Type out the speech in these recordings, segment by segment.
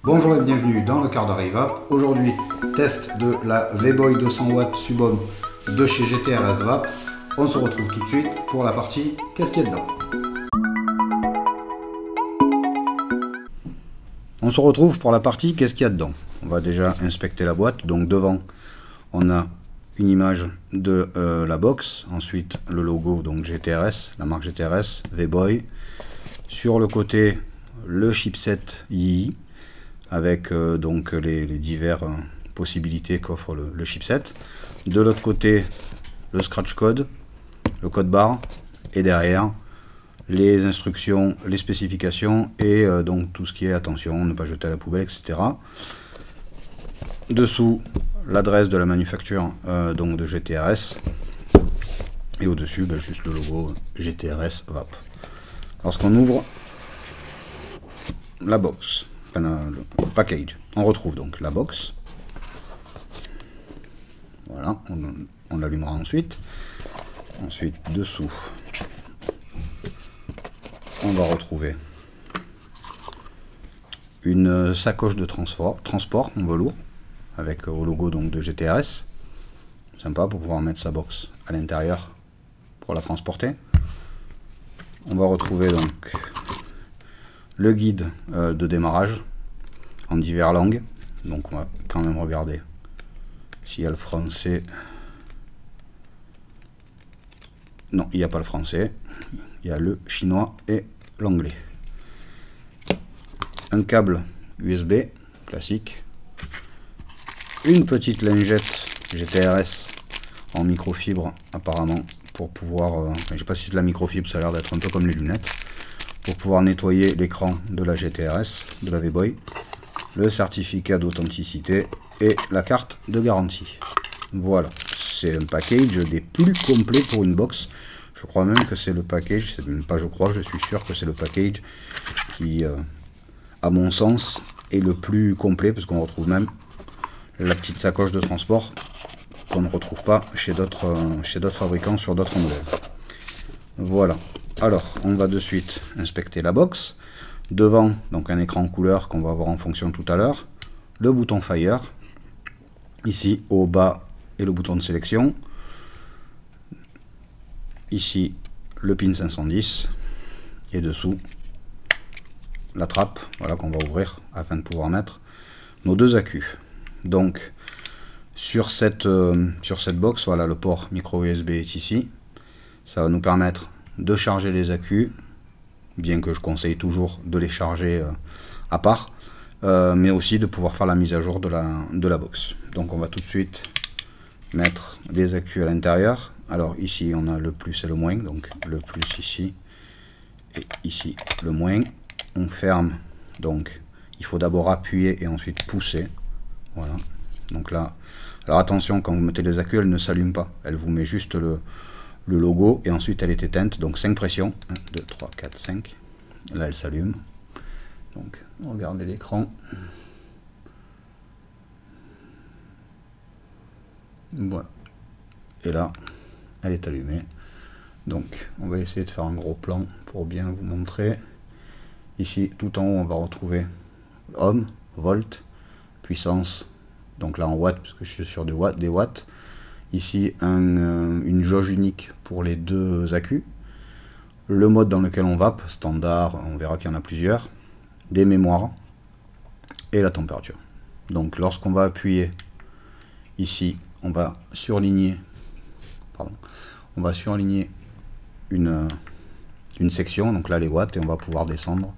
Bonjour et bienvenue dans le quart d'heure Evap. Aujourd'hui, test de la V-Boy 200W Subom de chez GTRS VAP. On se retrouve tout de suite pour la partie qu'est-ce qu'il y a dedans. On se retrouve pour la partie qu'est-ce qu'il y a dedans. On va déjà inspecter la boîte. Donc devant, on a une image de la box, ensuite le logo donc GTRS, la marque GTRS, V-Boy. Sur le côté, le chipset YI avec donc les diverses possibilités qu'offre le chipset. De l'autre côté, le scratch code, le code barre, et derrière les instructions, les spécifications et donc tout ce qui est attention, ne pas jeter à la poubelle, etc. Dessous, l'adresse de la manufacture donc de GTRS, et au-dessus juste le logo GTRS VAP. Lorsqu'on ouvre la box, le package, on retrouve donc la box. Voilà, on l'allumera ensuite. Ensuite, dessous, on va retrouver une sacoche de transport en velours avec au logo donc de GTRS. Sympa pour pouvoir mettre sa box à l'intérieur pour la transporter. On va retrouver donc le guide de démarrage en diverses langues. Donc on va quand même regarder s'il y a le français. Non, il n'y a pas le français. Il y a le chinois et l'anglais. Un câble USB classique. Une petite lingette GTRS en microfibre apparemment pour pouvoir... je ne sais pas si c'est de la microfibre, ça a l'air d'être un peu comme les lunettes. Pour pouvoir nettoyer l'écran de la GTRS, de la V-Boy. Le certificat d'authenticité et la carte de garantie. Voilà, c'est un package des plus complets pour une box. Je crois même que c'est le package, c'est même pas je crois, je suis sûr que c'est le package qui, à mon sens, est le plus complet, parce qu'on retrouve même la petite sacoche de transport qu'on ne retrouve pas chez d'autres fabricants sur d'autres modèles. Voilà, alors on va de suite inspecter la box. Devant, donc un écran couleur qu'on va voir en fonction tout à l'heure, le bouton Fire, ici au bas et le bouton de sélection, ici le pin 510 et dessous la trappe, voilà, qu'on va ouvrir afin de pouvoir mettre nos deux accus. Donc sur cette box, voilà, le port micro USB est ici. Ça va nous permettre de charger les accus, bien que je conseille toujours de les charger à part, mais aussi de pouvoir faire la mise à jour de la box. Donc on va tout de suite mettre les accus à l'intérieur. Alors ici on a le plus et le moins, donc le plus ici et ici le moins. On ferme, donc il faut d'abord appuyer et ensuite pousser. Voilà, donc là, alors attention, quand vous mettez les accus, elle ne s'allume pas, elle vous met juste le logo et ensuite elle est éteinte, donc 5 pressions, 1, 2, 3, 4, 5, là elle s'allume, donc regardez l'écran, voilà, et là elle est allumée. Donc on va essayer de faire un gros plan pour bien vous montrer. Ici tout en haut on va retrouver ohm, volt, puissance, donc là en watts parce que je suis sur des watts. Ici une jauge unique pour les deux accus, le mode dans lequel on vape, standard, on verra qu'il y en a plusieurs, des mémoires et la température. Donc lorsqu'on va appuyer ici, on va surligner une section, donc là les watts, et on va pouvoir descendre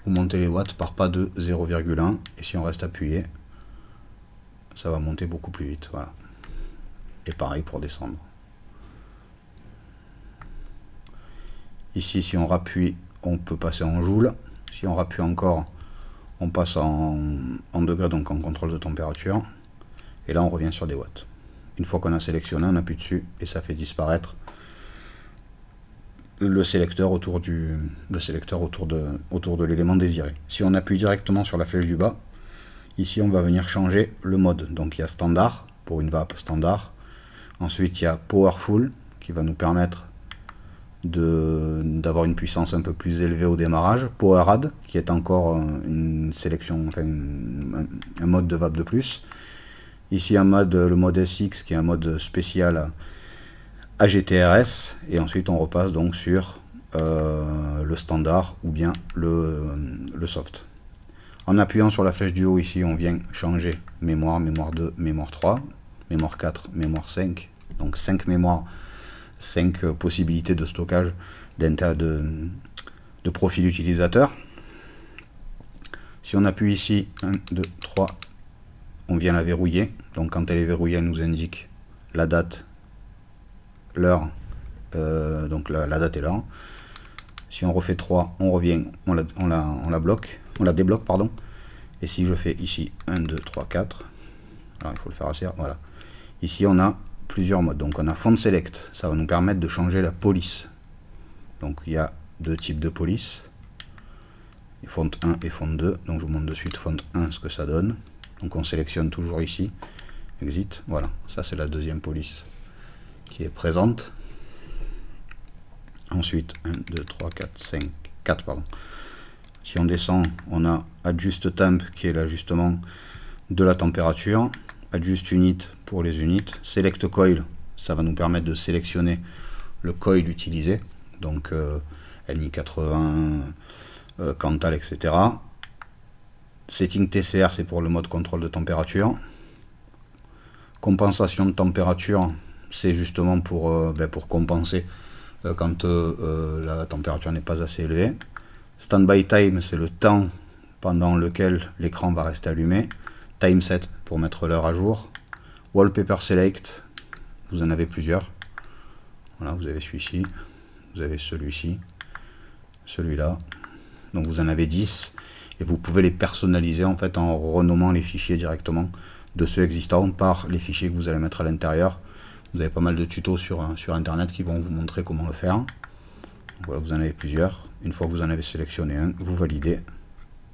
ou monter les watts par pas de 0,1, et si on reste appuyé, ça va monter beaucoup plus vite, voilà. Et pareil pour descendre. Ici, si on rappuie, on peut passer en joule. Si on rappuie encore, on passe en degrés, donc en contrôle de température. Et là, on revient sur des watts. Une fois qu'on a sélectionné, on appuie dessus et ça fait disparaître le sélecteur autour de l'élément désiré. Si on appuie directement sur la flèche du bas, ici, on va venir changer le mode. Donc, il y a standard pour une vape standard. Ensuite, il y a Powerful qui va nous permettre d'avoir une puissance un peu plus élevée au démarrage. Powerade, qui est encore une sélection, enfin un mode de vape de plus. Ici le mode SX, qui est un mode spécial AGTRS, et ensuite on repasse donc sur le standard ou bien le soft. En appuyant sur la flèche du haut ici, on vient changer mémoire, mémoire 2, mémoire 3, mémoire 4, mémoire 5, donc 5 mémoires, 5 possibilités de stockage de profil utilisateur. Si on appuie ici, 1, 2, 3, on vient la verrouiller. Donc quand elle est verrouillée, elle nous indique la date, l'heure, donc la date et l'heure. Si on refait 3, on revient, on la bloque, on la débloque, pardon. Et si je fais ici 1, 2, 3, 4, alors il faut le faire assez, voilà. Ici on a plusieurs modes. Donc on a Font Select, ça va nous permettre de changer la police. Donc il y a deux types de police, Font 1 et Font 2. Donc je vous montre de suite Font 1 ce que ça donne. Donc on sélectionne toujours ici, Exit, voilà, ça c'est la deuxième police qui est présente. Ensuite 1, 2, 3, 4, 5, 4 pardon. Si on descend, on a Adjust Temp qui est l'ajustement de la température, Adjust Unit pour les unités, Select Coil, ça va nous permettre de sélectionner le coil utilisé, donc NI80, Cantal, etc. Setting TCR, c'est pour le mode contrôle de température. Compensation de température, c'est justement pour compenser quand la température n'est pas assez élevée. Standby Time, c'est le temps pendant lequel l'écran va rester allumé. Time Set, pour mettre l'heure à jour. Wallpaper Select, vous en avez plusieurs. Voilà, vous avez celui-ci, vous avez celui-ci, celui-là. Donc vous en avez 10. Et vous pouvez les personnaliser en fait en renommant les fichiers directement de ceux existants par les fichiers que vous allez mettre à l'intérieur. Vous avez pas mal de tutos sur internet qui vont vous montrer comment le faire. Donc voilà, vous en avez plusieurs. Une fois que vous en avez sélectionné un, vous validez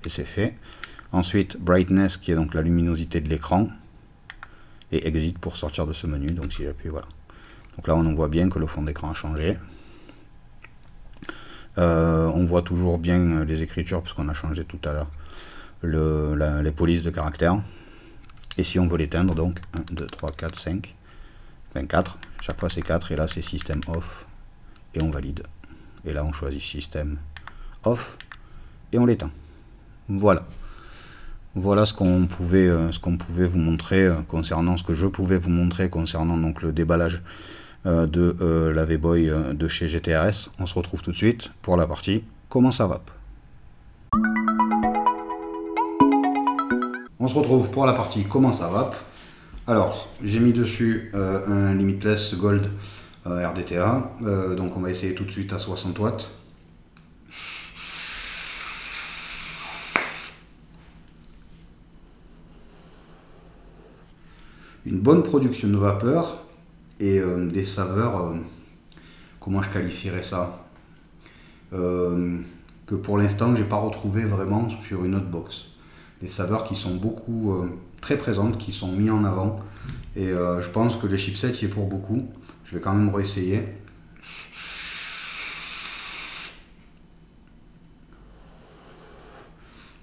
et c'est fait. Ensuite Brightness qui est donc la luminosité de l'écran et Exit pour sortir de ce menu. Donc si j'appuie, voilà. Donc là on voit bien que le fond d'écran a changé. On voit toujours bien les écritures puisqu'on a changé tout à l'heure les polices de caractères. Et si on veut l'éteindre, donc 1, 2, 3, 4, 5, 24, chaque fois c'est 4 et là c'est System Off et on valide. Et là on choisit System Off et on l'éteint. Voilà. Voilà ce qu'on pouvait vous montrer concernant ce que je pouvais vous montrer concernant donc le déballage de la V-Boy de chez GTRS. On se retrouve tout de suite pour la partie comment ça va. On se retrouve pour la partie comment ça va. Alors j'ai mis dessus un Limitless Gold RDTA, donc on va essayer tout de suite à 60 watts. Une bonne production de vapeur et des saveurs, comment je qualifierais ça, que pour l'instant j'ai pas retrouvé vraiment sur une autre box. Des saveurs qui sont beaucoup très présentes, qui sont mises en avant et je pense que les chipsets y est pour beaucoup. Je vais quand même réessayer.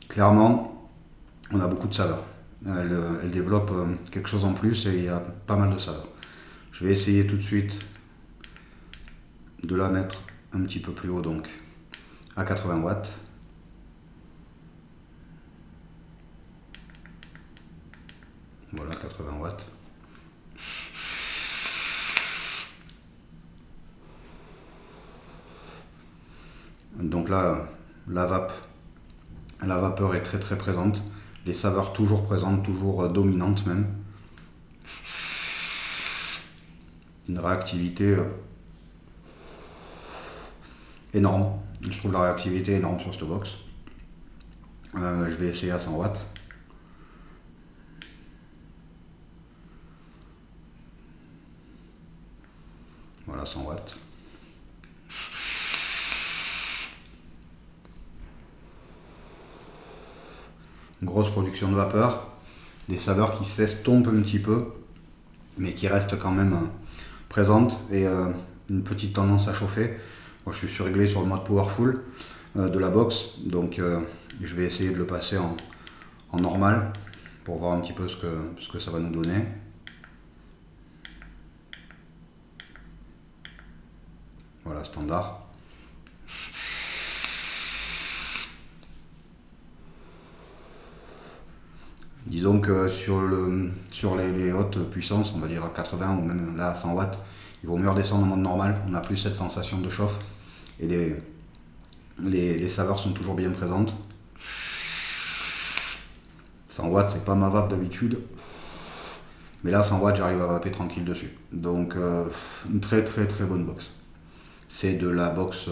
Clairement on a beaucoup de saveurs. Elle développe quelque chose en plus et il y a pas mal de saveurs. Je vais essayer tout de suite de la mettre un petit peu plus haut, donc à 80 watts. Voilà, 80 watts. Donc là, la vapeur est très très présente. Les saveurs toujours présentes, toujours dominantes même. Une réactivité énorme. Je trouve la réactivité énorme sur cette box. Je vais essayer à 100 watts. Voilà, 100 watts. Une grosse production de vapeur. Des saveurs qui s'estompent un petit peu, mais qui restent quand même présente et une petite tendance à chauffer. Moi, je suis réglé sur le mode powerful de la box, donc je vais essayer de le passer en normal pour voir un petit peu ce que ça va nous donner. Voilà, standard. Disons que sur les hautes puissances, on va dire à 80 ou même là à 100 watts, il vaut mieux redescendre en mode normal. On n'a plus cette sensation de chauffe et les saveurs sont toujours bien présentes. 100 watts, c'est pas ma vape d'habitude, mais là 100 watts, j'arrive à vaper tranquille dessus. Donc une très bonne box. C'est de la box,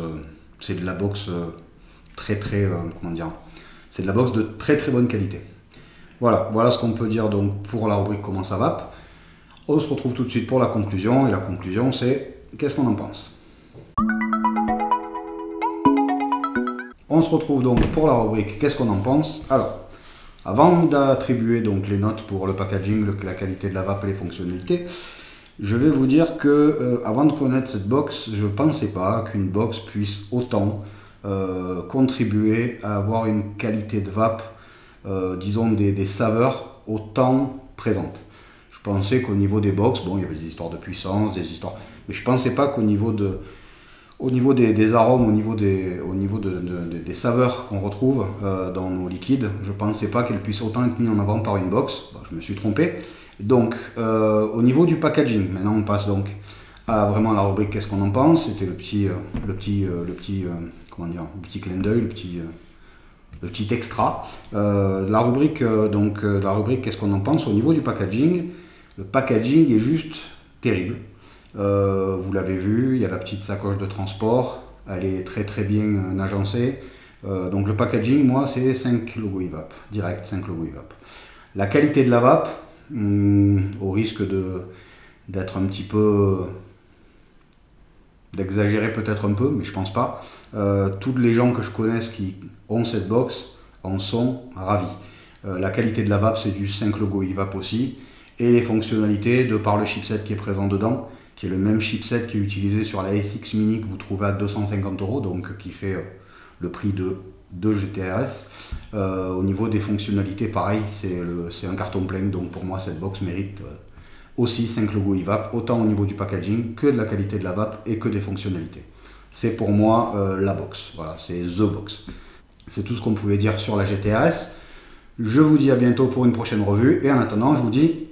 très comment dire, c'est de la box de très bonne qualité. Voilà ce qu'on peut dire donc pour la rubrique comment ça vape. On se retrouve tout de suite pour la conclusion, et la conclusion c'est qu'est-ce qu'on en pense. On se retrouve donc pour la rubrique qu'est-ce qu'on en pense. Alors, avant d'attribuer donc les notes pour le packaging, la qualité de la vape et les fonctionnalités, je vais vous dire que avant de connaître cette box, je ne pensais pas qu'une box puisse autant contribuer à avoir une qualité de vape, disons des saveurs autant présentes. Je pensais qu'au niveau des box, bon, il y avait des histoires de puissance, mais je ne pensais pas qu'au niveau des arômes, au niveau des saveurs qu'on retrouve dans nos liquides, je ne pensais pas qu'elles puissent autant être mises en avant par une box. Bon, je me suis trompé. Donc, au niveau du packaging, maintenant on passe donc à vraiment la rubrique qu'est-ce qu'on en pense. C'était le petit clin d'œil, le petit extra. La rubrique qu'est-ce qu'on en pense au niveau du packaging. Le packaging est juste terrible. Vous l'avez vu, il y a la petite sacoche de transport, elle est très bien agencée. Donc le packaging, moi, c'est 5 logos IVAP, direct 5 logos IVAP. La qualité de la vape, au risque d'être un petit peu, d'exagérer peut-être un peu, mais je pense pas. Toutes les gens que je connaisse qui ont cette box en sont ravis. La qualité de la vape, c'est du 5 logos IVAP aussi. Et les fonctionnalités, de par le chipset qui est présent dedans, qui est le même chipset qui est utilisé sur la SX Mini que vous trouvez à 250 €, donc qui fait le prix de 2 GTRS. Au niveau des fonctionnalités, pareil, c'est un carton plein, donc pour moi cette box mérite aussi 5 logos IVAP, autant au niveau du packaging que de la qualité de la vape et que des fonctionnalités. C'est pour moi la box, voilà, c'est The Box. C'est tout ce qu'on pouvait dire sur la GTRS. Je vous dis à bientôt pour une prochaine revue, et en attendant, je vous dis